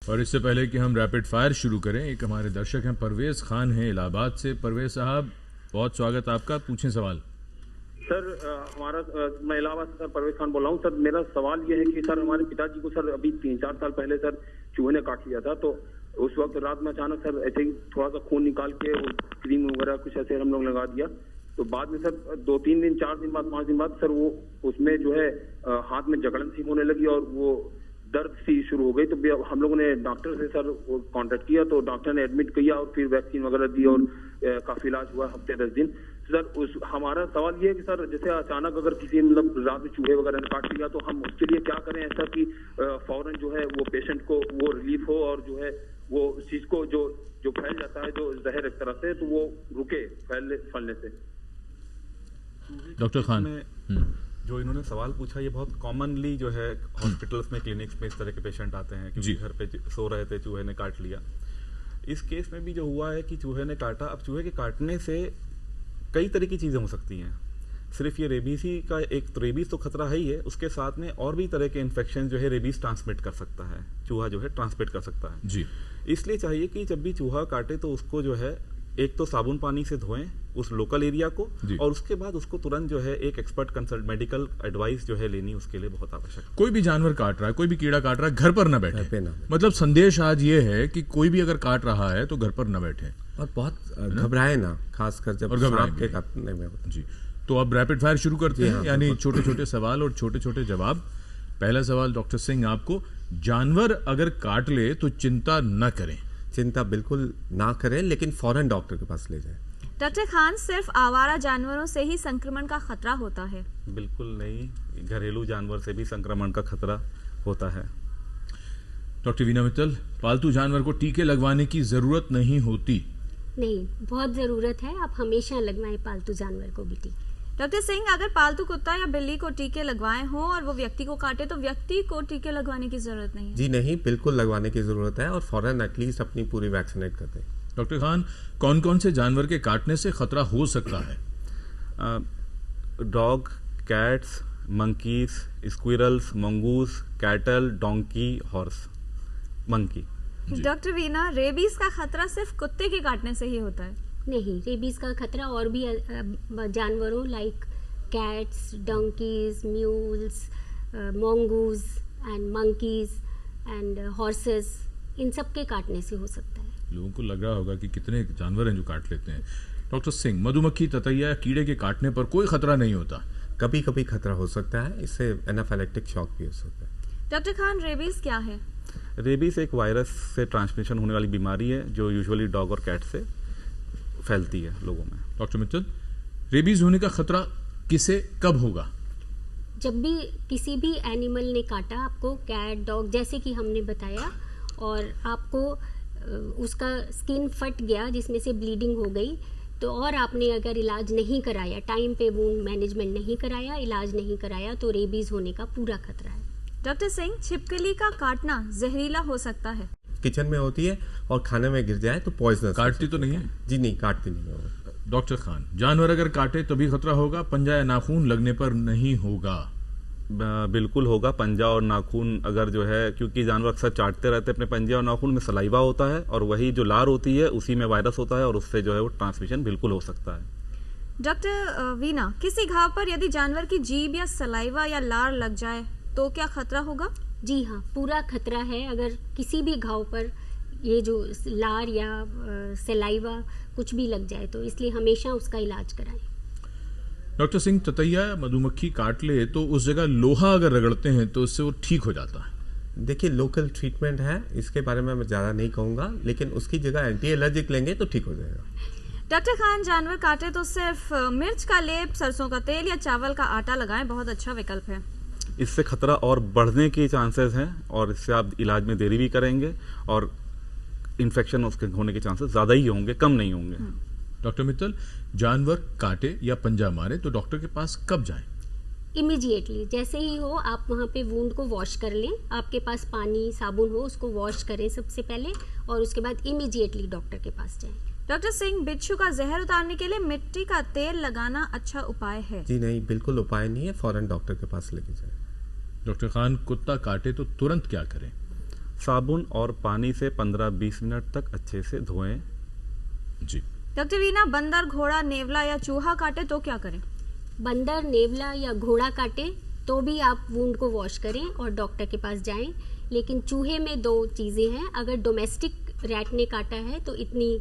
और इससे पहले कि हम रैपिड फायर शुरू करें, एक हमारे दर्शक हैं परवेज खान हैं इलाहाबाद से। परवेज साहब, बहुत स्वागत आपका, पूछें सवाल। सर मैं इलाहाबाद से सर परवेज खान बोल रहा हूँ। सर मेरा सवाल ये है कि सर हमारे पिताजी को सर अभी 3-4 साल पहले सर चूहे ने काट लिया था, तो उस वक्त रात में अचानक सर ऐसे ही थोड़ा सा खून निकाल के और क्रीम वगैरह कुछ ऐसे हम लोग लगा दिया। तो बाद में सर 2-3 दिन 4 दिन बाद 5 दिन बाद सर वो उसमें जो है हाथ में जकड़न सी होने लगी और वो दर्द सी शुरू हो गई। तो हम लोगों ने डॉक्टर से सर कांटेक्ट किया, तो डॉक्टर ने एडमिट किया और फिर वैक्सीन वगैरह दी और काफी इलाज हुआ हफ्ते 10 दिन। सर हमारा सवाल ये है कि सर जैसे अचानक अगर किसी मतलब रात में चूहे वगैरह ने काट लिया तो हम उसके लिए क्या करें ऐसा कि फौरन जो है वो पेशेंट को वो रिलीफ हो और जो है वो उस चीज को जो फैल जाता है जो जहर एक तरह से, तो वो रुके फैलने से। डॉक्टर खान, जो इन्होंने सवाल पूछा ये बहुत कॉमनली जो है हॉस्पिटल्स में, क्लिनिक्स में इस तरह के पेशेंट आते हैं कि घर पे सो रहे थे, चूहे ने काट लिया। इस केस में भी जो हुआ है कि चूहे ने काटा। अब चूहे के काटने से कई तरह की चीजें हो सकती हैं, सिर्फ ये रेबीज ही का एक तो रेबीज तो खतरा है ही है, उसके साथ में और भी तरह के इन्फेक्शन जो है रेबीज ट्रांसमिट कर सकता है, चूहा जो है ट्रांसमिट कर सकता है जी। इसलिए चाहिए कि जब भी चूहा काटे तो उसको जो है एक तो साबुन पानी से धोएं उस लोकल एरिया को, और उसके बाद उसको तुरंत जो है एक एक्सपर्ट कंसल्ट मेडिकल एडवाइस जो है लेनी उसके लिए बहुत आवश्यक है। कोई भी जानवर काट रहा है, कोई भी कीड़ा काट रहा है, घर पर न बैठे। मतलब संदेश आज ये है कि कोई भी अगर काट रहा है तो घर पर न बैठे और बहुत घबराए ना, खासकर जब सांप के काटने में जी। तो अब रैपिड फायर शुरू करते हैं, यानी छोटे छोटे सवाल और छोटे छोटे जवाब। पहला सवाल डॉक्टर सिंह आपको, जानवर अगर काट ले तो चिंता न करें। चिंता बिल्कुल ना करें, लेकिन फौरन डॉक्टर के पास ले जाएं। डॉक्टर खान, सिर्फ आवारा जानवरों से ही संक्रमण का खतरा होता है? बिल्कुल नहीं, घरेलू जानवर से भी संक्रमण का खतरा होता है। डॉक्टर वीना मित्तल, पालतू जानवर को टीके लगवाने की जरूरत नहीं होती? नहीं, बहुत जरूरत है, आप हमेशा लगवाएं पालतू जानवर को भी टीके। डॉक्टर सिंह, अगर पालतू कुत्ता या बिल्ली को टीके लगवाए हों और वो व्यक्ति को काटे तो व्यक्ति को टीके लगवाने की जरूरत नहीं है? जी नहीं, बिल्कुल लगवाने की जरूरत है और फौरन एटलीस्ट अपनी पूरी वैक्सीनेट कर दें। डॉक्टर खान, कौन कौन से जानवर के काटने से खतरा हो सकता है? Dog, cats, monkeys, squirrels, mongoose, cattle, donkey, horse, monkey. Doctor Veena, rabies का खतरा सिर्फ कुत्ते के काटने से ही होता है? नहीं, रेबीज का खतरा और भी जानवरों like cats, donkeys, mules, mongoose and monkeys and horses, इन सब के काटने से हो सकता है। लोगों को लग रहा होगा कि कितने जानवर हैं जो काट लेते हैं। डॉक्टर सिंह, मधुमक्खी, ततैया, कीड़े के काटने पर कोई खतरा नहीं होता? कभी कभी खतरा हो सकता है, इससे एनाफिलैक्टिक शॉक भी हो सकता है। डॉक्टर खान, रेबीज क्या है? रेबीज एक वायरस से ट्रांसमिशन होने वाली बीमारी है जो यूजुअली डॉग और कैट से फैलती है लोगों में। डॉक्टर मित्तल, रेबीज होने का खतरा किसे कब होगा? जब भी किसी भी एनिमल ने काटा आपको, कैट, डॉग, जैसे कि हमने बताया, और आपको उसका स्किन फट गया जिसमें से ब्लीडिंग हो गई, तो और आपने अगर इलाज नहीं कराया, टाइम पे वुंड मैनेजमेंट नहीं कराया, इलाज नहीं कराया, तो रेबीज होने का पूरा खतरा है। डॉक्टर सिंह, छिपकली का काटना जहरीला हो सकता है? किचन में होती है और खाने में गिर जाए तो पॉइजनस। काटती तो नहीं है? जी नहीं, काटती नहीं है। डॉक्टर खान, जानवर अगर काटे तो भी खतरा होगा, पंजा या नाखून लगने पर नहीं होगा? बिल्कुल होगा, पंजा और नाखून अगर जो है, क्योंकि जानवर अक्सर चाटते रहते हैं अपने पंजे और नाखून में, सलाइवा होता है और वही जो लार होती है उसी में वायरस होता है और उससे जो है वो ट्रांसमिशन बिल्कुल हो सकता है। डॉक्टर वीना, किसी घाव पर यदि जानवर की जीभ या सलाइवा या लार लग जाए तो क्या खतरा होगा? जी हाँ, पूरा खतरा है। अगर किसी भी घाव पर ये जो लार या सलाइवा कुछ भी लग जाए तो इसलिए हमेशा उसका इलाज कराएं। डॉक्टर सिंह, ततैया मधुमक्खी काट ले तो उस जगह लोहा अगर रगड़ते हैं तो उससे वो ठीक हो जाता है? देखिए, लोकल ट्रीटमेंट है, इसके बारे में मैं ज़्यादा नहीं कहूँगा, लेकिन उसकी जगह एंटी एलर्जिक लेंगे तो ठीक हो जाएगा। डॉक्टर खान, जानवर काटे तो सिर्फ मिर्च का लेप, सरसों का तेल या चावल का आटा लगाएं, बहुत अच्छा विकल्प है। इससे खतरा और बढ़ने के चांसेस हैं और इससे आप इलाज में देरी भी करेंगे और इन्फेक्शन उसके होने के चांसेस ज़्यादा ही होंगे, कम नहीं होंगे। डॉक्टर मित्तल, जानवर काटे या पंजा मारे तो डॉक्टर के पास कब जाएं? इमीडिएटली, जैसे ही हो आप वहाँ पे वुंड को वॉश कर लें, आपके पास पानी साबुन हो उसको वॉश करें सबसे पहले, और उसके बाद इमीडिएटली डॉक्टर के पास जाएं। डॉक्टर सिंह, बिच्छू का जहर उतारने के लिए मिट्टी का तेल लगाना अच्छा उपाय है? जी नहीं, बिल्कुल उपाय नहीं है, फौरन डॉक्टर के पास लेके जाएं। डॉक्टर खान, कुत्ता काटे तो तुरंत क्या करें? साबुन और पानी से 15-20 मिनट तक अच्छे से धोएं। जी डॉक्टर वीना, बंदर, घोड़ा, नेवला या चूहा काटे तो क्या करें? बंदर, नेवला या घोड़ा काटे तो भी आप वुंड को वॉश करें और डॉक्टर के पास जाएं। लेकिन चूहे में 2 चीज़ें हैं। अगर डोमेस्टिक रैट ने काटा है तो इतनी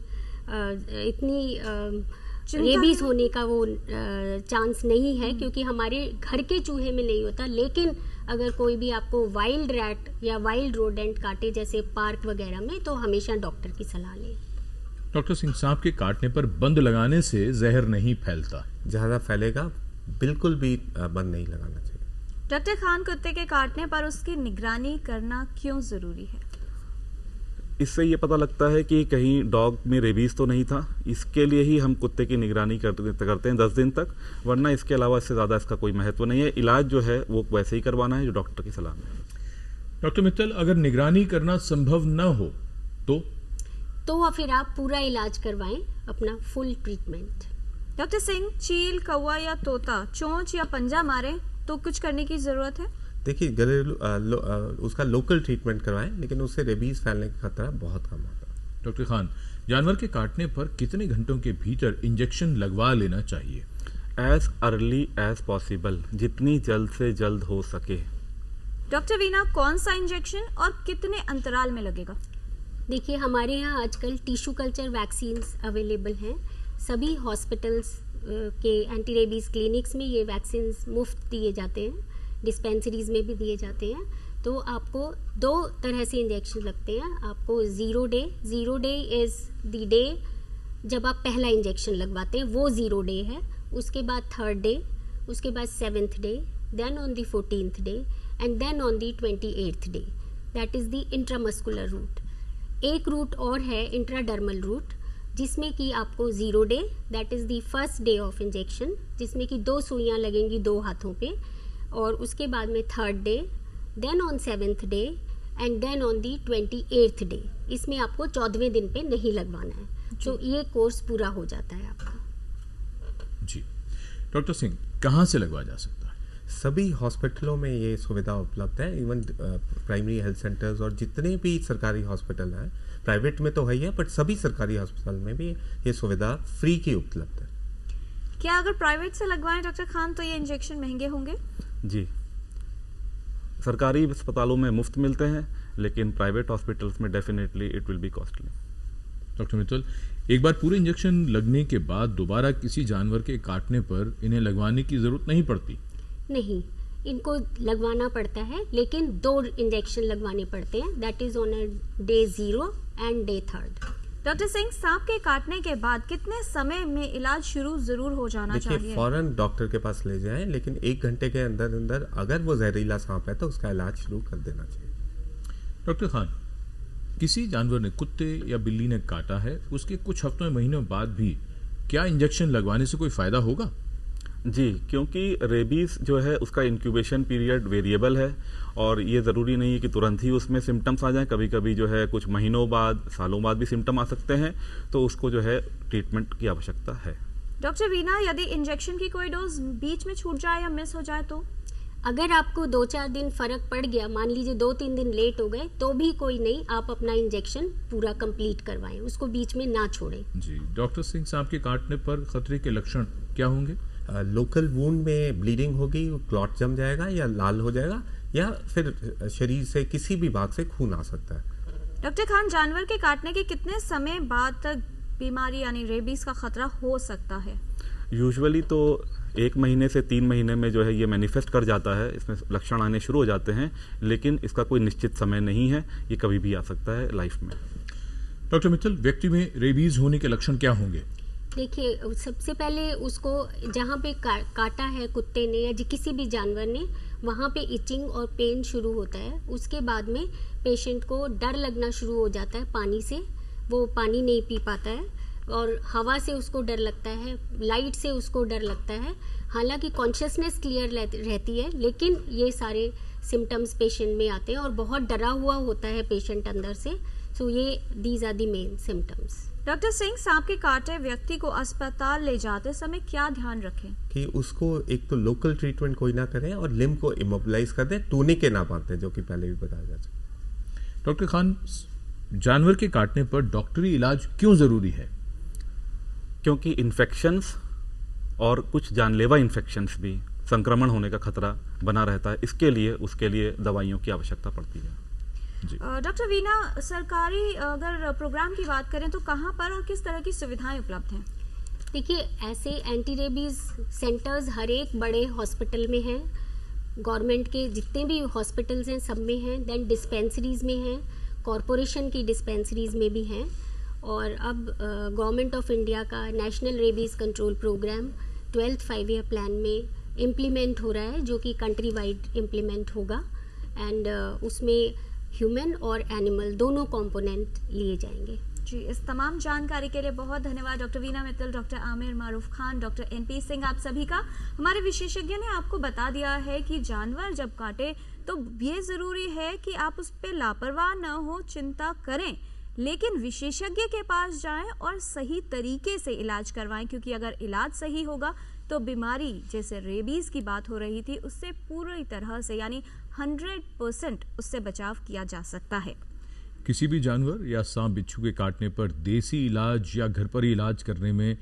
रेबीज होने का वो चांस नहीं है, क्योंकि हमारे घर के चूहे में नहीं होता। लेकिन अगर कोई भी आपको वाइल्ड रैट या वाइल्ड रोडेंट काटे, जैसे पार्क वगैरह में, तो हमेशा डॉक्टर की सलाह लें। डॉक्टर सिंह, सांप के काटने पर बंद लगाने से जहर नहीं फैलता। ज़्यादा फैलेगा, बिल्कुल भी बंद नहीं लगाना चाहिए। डॉक्टर खान, कुत्ते के काटने पर उसकी निगरानी करना क्यों जरूरी है? इससे ये पता लगता है कि कहीं डॉग में रेबीज तो नहीं था। इसके लिए ही हम कुत्ते की निगरानी करते हैं 10 दिन तक, वरना इसके अलावा इससे ज़्यादा इसका कोई महत्व नहीं है। इलाज जो है वो वैसे ही करवाना है जो डॉक्टर की सलाह में है। डॉक्टर मित्तल, अगर निगरानी करना संभव न हो तो फिर आप पूरा इलाज करवाएं, अपना फुल ट्रीटमेंट। डॉक्टर सिंह, चील, कौवा या तोता चोंच या पंजा मारे तो कुछ करने की जरूरत है? देखिए, घरेलू उसका लोकल ट्रीटमेंट करवाएं, लेकिन उससे रेबीज फैलने का खतरा बहुत कम होता है। डॉक्टर खान, जानवर के काटने पर कितने घंटों के भीतर इंजेक्शन लगवा लेना चाहिए? एज अर्ली एज पॉसिबल, जितनी जल्द से जल्द हो सके। डॉक्टर वीना, कौन सा इंजेक्शन और कितने अंतराल में लगेगा? देखिए, हमारे यहाँ आजकल टिश्यू कल्चर वैक्सीन्स अवेलेबल हैं। सभी हॉस्पिटल्स के एंटी रेबीज क्लिनिक्स में ये वैक्सीन्स मुफ्त दिए जाते हैं, डिस्पेंसरीज में भी दिए जाते हैं। तो आपको 2 तरह से इंजेक्शन लगते हैं। आपको 0 डे इज़ द डे जब आप पहला इंजेक्शन लगवाते हैं, वो 0 डे है। उसके बाद 3rd डे, उसके बाद 7th day, then on the 14th day and then on the 28th day. That is the intramuscular route. एक रूट और है इंट्राडर्मल रूट, जिसमें कि आपको 0 day, that is the first day of injection, जिसमें कि 2 सुइयाँ लगेंगी 2 हाथों पे, और उसके बाद में 3rd day, then on 7th day and then on the 28th day. इसमें आपको 14वें दिन पे नहीं लगवाना है, तो ये कोर्स पूरा हो जाता है आपका। जी डॉक्टर सिंह, कहाँ से लगवाया जा सकता है? सभी हॉस्पिटलों में ये सुविधा उपलब्ध है। इवन प्राइमरी हेल्थ सेंटर्स और जितने भी सरकारी हॉस्पिटल हैं, प्राइवेट में तो है ही है, बट सभी सरकारी हॉस्पिटल में भी ये सुविधा फ्री की उपलब्ध है। क्या अगर प्राइवेट से लगवाएं डॉक्टर खान तो ये इंजेक्शन महंगे होंगे? जी, सरकारी अस्पतालों में मुफ्त मिलते हैं, लेकिन प्राइवेट हॉस्पिटल्स में definitely it will be costly. Doctor Mittal, एक बार पूरे इंजेक्शन लगने के बाद दोबारा किसी जानवर के काटने पर इन्हें लगवाने की जरूरत नहीं पड़ती? नहीं, इनको लगवाना पड़ता है, लेकिन 2 इंजेक्शन लगवाने पड़ते हैं। That is on day 0 and day 3rd। Doctor Singh, सांप के काटने के बाद कितने समय में इलाज शुरू जरूर हो जाना चाहिए? देखिए, फौरन डॉक्टर के पास ले जाएं, लेकिन 1 घंटे के अंदर अंदर अगर वो जहरीला सांप है तो उसका इलाज शुरू कर देना चाहिए। डॉक्टर खान, किसी जानवर ने, कुत्ते या बिल्ली ने काटा है, उसके कुछ हफ्तों या महीनों बाद भी क्या इंजेक्शन लगवाने से कोई फायदा होगा? जी, क्योंकि रेबीज जो है उसका इंक्यूबेशन पीरियड वेरिएबल है, और ये ज़रूरी नहीं है कि तुरंत ही उसमें सिम्टम्स आ जाएं। कभी कभी जो है कुछ महीनों बाद, सालों बाद भी सिम्टम आ सकते हैं, तो उसको जो है ट्रीटमेंट की आवश्यकता है। डॉक्टर वीना, यदि इंजेक्शन की कोई डोज बीच में छूट जाए या मिस हो जाए तो? अगर आपको 2-4 दिन फर्क पड़ गया, मान लीजिए 2-3 दिन लेट हो गए, तो भी कोई नहीं, आप अपना इंजेक्शन पूरा कंप्लीट करवाएं, उसको बीच में ना छोड़ें। जी डॉक्टर सिंह, सांप के काटने पर खतरे के लक्षण क्या होंगे? लोकल वूंड में ब्लीडिंग होगी, क्लॉट जम जाएगा या लाल हो जाएगा, या फिर शरीर से किसी भी भाग से खून आ सकता है। डॉक्टर खान, जानवर के काटने के कितने समय बाद तक बीमारी यानी रेबीज का खतरा हो सकता है? यूजुअली तो 1 महीने से 3 महीने में जो है ये मैनिफेस्ट कर जाता है, इसमें लक्षण आने शुरू हो जाते हैं, लेकिन इसका कोई निश्चित समय नहीं है, ये कभी भी आ सकता है लाइफ में। डॉक्टर मित्तल, व्यक्ति में रेबीज होने के लक्षण क्या होंगे? देखिए, सबसे पहले उसको जहाँ पे काटा है कुत्ते ने या किसी भी जानवर ने, वहाँ पे इचिंग और पेन शुरू होता है। उसके बाद में पेशेंट को डर लगना शुरू हो जाता है पानी से, वो पानी नहीं पी पाता है, और हवा से उसको डर लगता है, लाइट से उसको डर लगता है। हालांकि कॉन्शियसनेस क्लियर रहती है, लेकिन ये सारे सिम्टम्स पेशेंट में आते हैं और बहुत डरा हुआ होता है पेशेंट अंदर से। सो ये these are the main symptoms. Doctor Singh, सांप के काटे व्यक्ति को अस्पताल ले जाते समय क्या ध्यान रखें? कि उसको एक तो लोकल ट्रीटमेंट कोई ना करें और लिम्ब को इमोबिलाइज कर दें, टूनिके ना बांधते, जो कि पहले भी बताया जा चुका। डॉक्टर खान, जानवर के काटने पर डॉक्टरी इलाज क्यों जरूरी है? क्योंकि इन्फेक्शंस और कुछ जानलेवा इन्फेक्शंस भी, संक्रमण होने का खतरा बना रहता है, इसके लिए उसके लिए दवाइयों की आवश्यकता पड़ती है। डॉक्टर वीना, सरकारी अगर प्रोग्राम की बात करें तो कहाँ पर और किस तरह की सुविधाएं उपलब्ध हैं? देखिए, ऐसे एंटी रेबीज सेंटर्स हर एक बड़े हॉस्पिटल में हैं, गवर्नमेंट के जितने भी हॉस्पिटल्स हैं सब में हैं, देन डिस्पेंसरीज में हैं, कॉरपोरेशन की डिस्पेंसरीज में भी हैं, और अब गवर्नमेंट ऑफ इंडिया का national rabies control program 12th 5-year plan में इम्प्लीमेंट हो रहा है, जो कि कंट्री वाइड इम्प्लीमेंट होगा, एंड उसमें ह्यूमन और एनिमल दोनों कंपोनेंट लिए जाएंगे। जी, इस तमाम जानकारी के लिए बहुत धन्यवाद डॉक्टर वीना मित्तल, डॉक्टर आमिर मारूफ खान, डॉक्टर NP सिंह, आप सभी का। हमारे विशेषज्ञ ने आपको बता दिया है कि जानवर जब काटे तो ये जरूरी है कि आप उस पर लापरवाह न हो, चिंता करें, लेकिन विशेषज्ञ के पास जाएं और सही तरीके से इलाज करवाएं, क्योंकि अगर इलाज सही होगा तो बीमारी जैसे रेबीज की बात हो रही थी उससे पूरी तरह से यानी 100% उससे बचाव किया जा सकता है। किसी भी जानवर या सांप बिच्छू के काटने पर देसी इलाज या घर पर ही इलाज करने में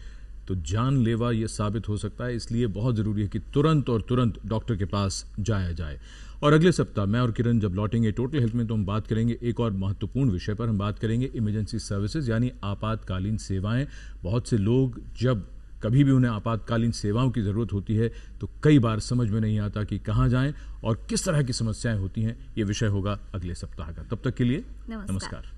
तो जानलेवा ये साबित हो सकता है, इसलिए बहुत ज़रूरी है कि तुरंत डॉक्टर के पास जाया जाए। और अगले सप्ताह मैं और किरण जब लौटेंगे टोटल हेल्थ में तो हम बात करेंगे एक और महत्वपूर्ण विषय पर। हम बात करेंगे इमरजेंसी सर्विसेज यानी आपातकालीन सेवाएं। बहुत से लोग जब कभी भी उन्हें आपातकालीन सेवाओं की ज़रूरत होती है तो कई बार समझ में नहीं आता कि कहाँ जाएं और किस तरह की समस्याएं होती हैं। ये विषय होगा अगले सप्ताह का। तब तक के लिए नमस्कार।